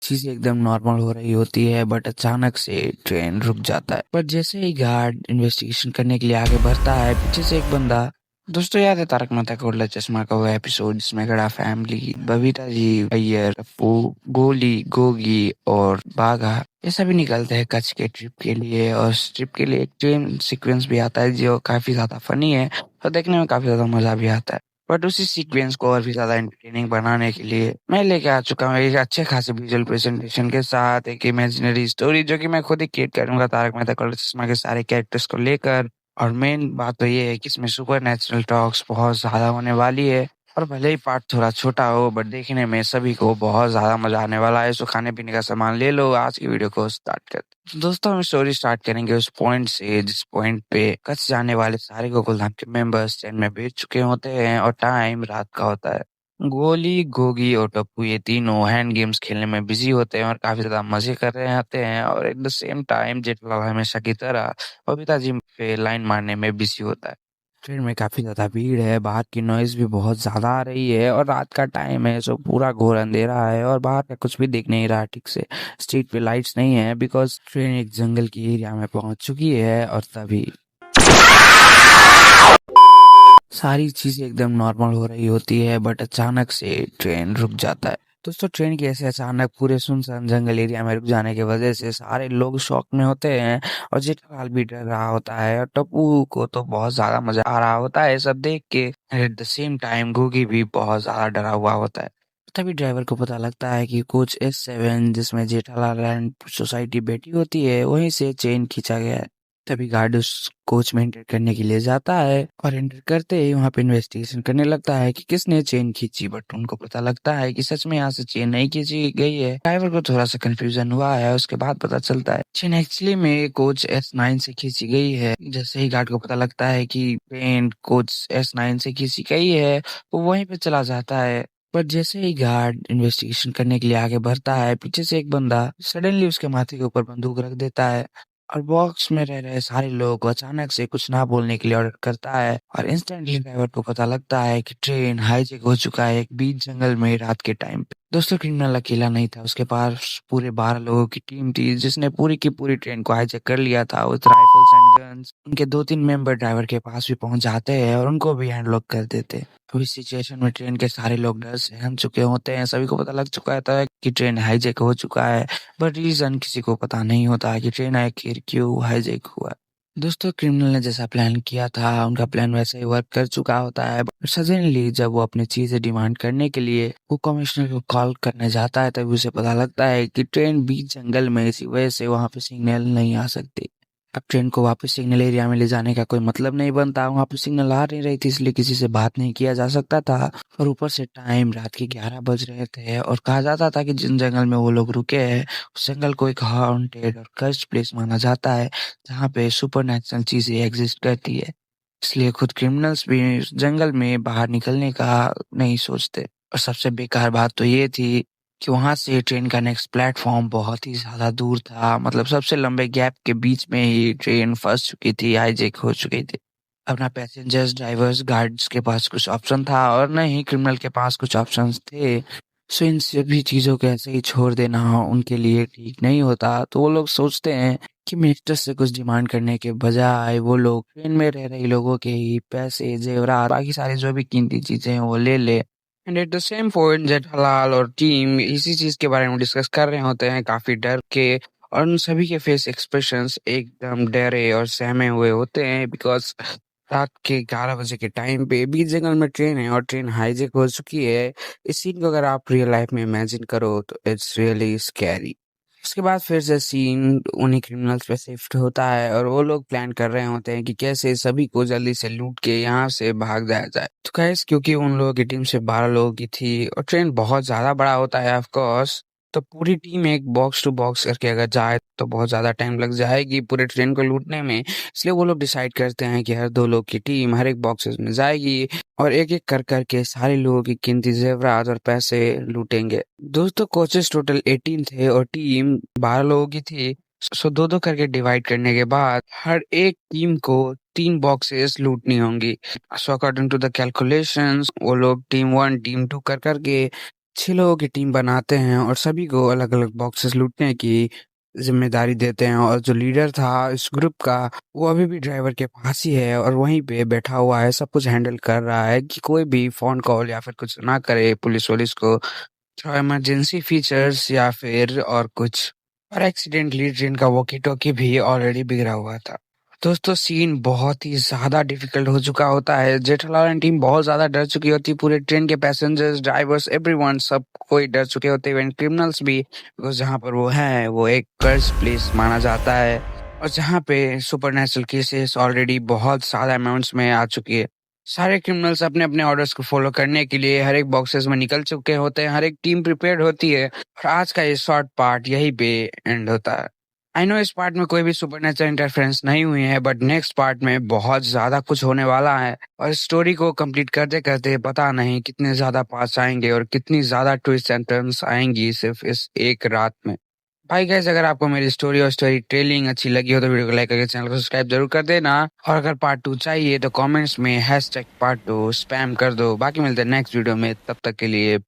चीजें एकदम नॉर्मल हो रही होती है बट अचानक से ट्रेन रुक जाता है। पर जैसे ही गार्ड इन्वेस्टिगेशन करने के लिए आगे बढ़ता है, पीछे से एक बंदा। दोस्तों, याद है तारक मेहता का उल्टा चश्मा का वो एपिसोड जिसमें गड़ा फैमिली, बबीता जी, अय्यर, टप्पू, गोली, गोगी और बाघा ये सभी निकलते हैं कच्छ के ट्रिप के लिए। और इस ट्रिप के लिए एक ट्रेन सीक्वेंस भी आता है जो काफी ज्यादा फनी है और देखने में काफी ज्यादा मजा भी आता है। बट उसी सीक्वेंस को और भी ज्यादा एंटरटेनिंग बनाने के लिए मैं लेके आ चुका हूँ एक अच्छे खासे विजुअल प्रेजेंटेशन के साथ एक इमेजिनरी स्टोरी जो कि मैं खुद ही क्रिएट करूंगा तारक मेहता का उल्टा चश्मा के सारे कैरेक्टर्स को लेकर। और मेन बात तो ये है कि इसमें सुपर नेचुरल टॉक्स बहुत ज्यादा होने वाली है। और भले ही पार्ट थोड़ा छोटा हो बट देखने में सभी को बहुत ज्यादा मजा आने वाला है। सो खाने पीने का सामान ले लो, आज की वीडियो को स्टार्ट करते हैं। तो दोस्तों, हम स्टोरी स्टार्ट करेंगे उस पॉइंट से जिस पॉइंट पे कच्छ जाने वाले सारे गोकुलधाम के मेंबर्स ट्रेन में बैठ चुके होते हैं और टाइम रात का होता है। गोली, गोगी और टप्पू ये तीनों हैंड गेम्स खेलने में बिजी होते हैं और काफी ज्यादा मजे कर रहे होते हैं। और at the same time Jethalal हमेशा की तरह बबीता जी पे लाइन मारने में बिजी होता है। ट्रेन में काफी ज्यादा भीड़ है, बाहर की नॉइज भी बहुत ज्यादा आ रही है और रात का टाइम है, सो पूरा घोर अंधेरा है और बाहर का कुछ भी दिख नहीं रहा ठीक से। स्ट्रीट पे लाइट्स नहीं है बिकॉज ट्रेन एक जंगल की एरिया में पहुंच चुकी है। और तभी सारी चीजें एकदम नॉर्मल हो रही होती है बट अचानक से ट्रेन रुक जाता है। दोस्तों, ट्रेन के ऐसे अचानक पूरे सुनसान जंगल एरिया में रुक जाने की वजह से सारे लोग शॉक में होते हैं और जेठालाल भी डर रहा होता है और टप्पू को तो बहुत ज्यादा मजा आ रहा होता है सब देख के। At the same time Gogi भी बहुत ज्यादा डरा हुआ होता है। तभी ड्राइवर को पता लगता है कि कोच S7 जिसमें जेठालाल एंड सोसाइटी बैठी होती है वहीं से चेन खींचा गया है। तभी गार्ड उस कोच में एंटर करने के लिए जाता है और एंटर करते ही वहां पे इन्वेस्टिगेशन करने लगता है कि किसने चेन खींची। बट उनको पता लगता है कि सच में यहाँ से चेन नहीं खींची गई है। ड्राइवर को थोड़ा सा कंफ्यूजन हुआ है, उसके बाद पता चलता है चेन एक्चुअली में कोच S9 से खींची गई है। जैसे ही गार्ड को पता लगता है कि ट्रेन कोच S9 से खींची गई है वो वहीं पे चला जाता है। पर जैसे ही गार्ड इन्वेस्टिगेशन करने के लिए आगे बढ़ता है, पीछे से एक बंदा सडनली उसके माथे के ऊपर बंदूक रख देता है और बॉक्स में रह रहे सारे लोगों को अचानक से कुछ ना बोलने के लिए ऑर्डर करता है। और इंस्टेंटली ड्राइवर को पता लगता है कि ट्रेन हाईजैक हो चुका है एक बीच जंगल में रात के टाइम पे। दोस्तों, क्रिमिनल अकेला नहीं था, उसके पास पूरे 12 लोगों की टीम थी जिसने पूरी की पूरी ट्रेन को हाईजैक कर लिया था विद राइफल्स एंड गन्स। उनके 2-3 मेंबर ड्राइवर के पास भी पहुंच जाते हैं और उनको भी हैंडलॉक कर देते हैं। तो इस सिचुएशन में ट्रेन के सारे लोग डर से सहम चुके होते हैं, सभी को पता लग चुका था कि ट्रेन हाईजैक हो चुका है। बट रीजन किसी को पता नहीं होता है कि ट्रेन आखिर क्यों हाईजैक हुआ। दोस्तों, क्रिमिनल ने जैसा प्लान किया था उनका प्लान वैसे ही वर्क कर चुका होता है। बट सडनली जब वो अपनी चीजें डिमांड करने के लिए वो कमिश्नर को कॉल करने जाता है तभी उसे पता लगता है कि ट्रेन बीच जंगल में इसी वजह से वहां पे सिग्नल नहीं आ सकती। अब ट्रेन को वापस सिग्नल एरिया में ले जाने का कोई मतलब नहीं बनता, वहां पे सिग्नल आ नहीं रही थी इसलिए किसी से बात नहीं किया जा सकता था। और ऊपर से टाइम रात के 11 बज रहे थे और कहा जाता था कि जिन जंगल में वो लोग रुके हैं उस जंगल को एक हॉन्टेड और कर्स्ड प्लेस माना जाता है जहाँ पे सुपर नेचुरल चीजें एग्जिस्ट करती है। इसलिए खुद क्रिमिनल्स भी इस जंगल में बाहर निकलने का नहीं सोचते। और सबसे बेकार बात तो ये थी कि वहां से ट्रेन का नेक्स्ट प्लेटफॉर्म बहुत ही ज्यादा दूर था, मतलब सबसे लंबे गैप के बीच में ही ट्रेन फंस चुकी थी, हाईजैक हो चुकी थी। अब ना पैसेंजर्स, ड्राइवर्स, गार्ड्स के पास कुछ ऑप्शन था और न ही क्रिमिनल के पास कुछ ऑप्शंस थे। सो इन सभी चीजों को ऐसे ही छोड़ देना उनके लिए ठीक नहीं होता। तो वो लोग सोचते हैं कि मिनिस्टर से कुछ डिमांड करने के बजाय वो लोग ट्रेन में रह रहे लोगों के ही पैसे, जेवरात, बाकी सारी जो भी कीमती चीजें हैं वो ले ले। And at the same point Jethalal और टीम इसी चीज के बारे में डिस्कस कर रहे होते हैं काफी डर के। और उन सभी के फेस एक्सप्रेशंस एकदम डरे और सहमे हुए होते हैं बिकॉज रात के 11 बजे के टाइम पे बीच जंगल में ट्रेन है और ट्रेन हाईजैक हो चुकी है। इस सीन को अगर आप रियल लाइफ में इमेजिन करो तो इट्स रियली स्कैरी। उसके बाद फिर से सीन उन्हीं क्रिमिनल्स पे शिफ्ट होता है और वो लोग प्लान कर रहे होते हैं कि कैसे सभी को जल्दी से लूट के यहाँ से भाग जाया जाए। तो गाइस, क्योंकि उन लोगों की टीम से 12 लोगों की थी और ट्रेन बहुत ज्यादा बड़ा होता है ऑफ कोर्स, तो पूरी टीम एक बॉक्स टू बॉक्स करके अगर जाए तो बहुत ज्यादा टाइम लग जाएगी पूरे ट्रेन को लूटने में। इसलिए वो लोग डिसाइड करते हैं कि हर 2 लोग की टीम हर एक बॉक्सेस में जाएगी और एक एक कर करके सारे लोगों की कीमती जेवरात और पैसे लूटेंगे। दोस्तों, कोचेस टोटल 18 थे और टीम 12 लोगों की थी। सो 2-2 करके डिवाइड करने के बाद हर एक टीम को 3 बॉक्सेस लूटनी होंगी। So according to the calculations वो लोग टीम 1 टीम 2 कर करके 6 लोगों की टीम बनाते हैं और सभी को अलग-अलग बॉक्सेस लूटने की ज़िम्मेदारी देते हैं और जो लीडर था इस ग्रुप का, वो अभी भी ड्राइवर के पास ही है और वहीं पे बैठा हुआ है, सब कुछ हैंडल कर रहा है कि कोई भी फ़ोन कॉल या फिर कुछ ना करे पुलिस-वुलिस को, थ्रू इमरजेंसी फीचर्स या फिर और कुछ। और एक्सीडेंटली ट्रेन का वॉकी-टॉकी भी ऑलरेडी बिगड़ा हुआ था। दोस्तों सीन बहुत ही ज़्यादा डिफ़िकल्ट हो चुका होता है। जेठालाल एंड टीम बहुत ज़्यादा डर चुकी होती है। पूरे ट्रेन के पैसेंजर्स, ड्राइवर्स, एवरीवन सब कोई डर चुके होते हैं। इवन क्रिमिनल्स भी, बिकॉज़ जहाँ पर वो हैं, वो एक कर्स प्लेस माना जाता है और जहाँ पे सुपरनैचुरल केसेस ऑलरेडी बहुत ज़्यादा अमाउंट्स में आ चुकी है। सारे क्रिमिनल्स अपने-अपने ऑर्डर्स को फ़ॉलो करने के लिए हर एक बॉक्सेस में निकल चुके होते हैं। हर एक टीम प्रिपेयर्ड होती है और आज का ये शॉर्ट पार्ट यहीं पे एंड होता है। आई नो इस पार्ट में कोई भी सुपरनैचुरल इंटरफेरेंस नहीं हुई है, बट नेक्स्ट पार्ट में बहुत ज़्यादा कुछ होने वाला है और स्टोरी को कंप्लीट करते-करते पता नहीं कितने ज़्यादा पार्ट्स आएँगे और कितनी ज़्यादा ट्विस्ट एंड टर्न्स आएँगी सिर्फ़ इस एक रात में। भाई गाइस, अगर आपको मेरी स्टोरी और स्टोरी टेलिंग अच्छी लगी हो तो वीडियो को लाइक करके चैनल को सब्सक्राइब ज़रूर कर देना और अगर पार्ट 2 चाहिए तो कमेंट्स में #पार्ट 2 स्पैम कर दो। बाकी मिलते हैं नेक्स्ट वीडियो में, तब तक के लिए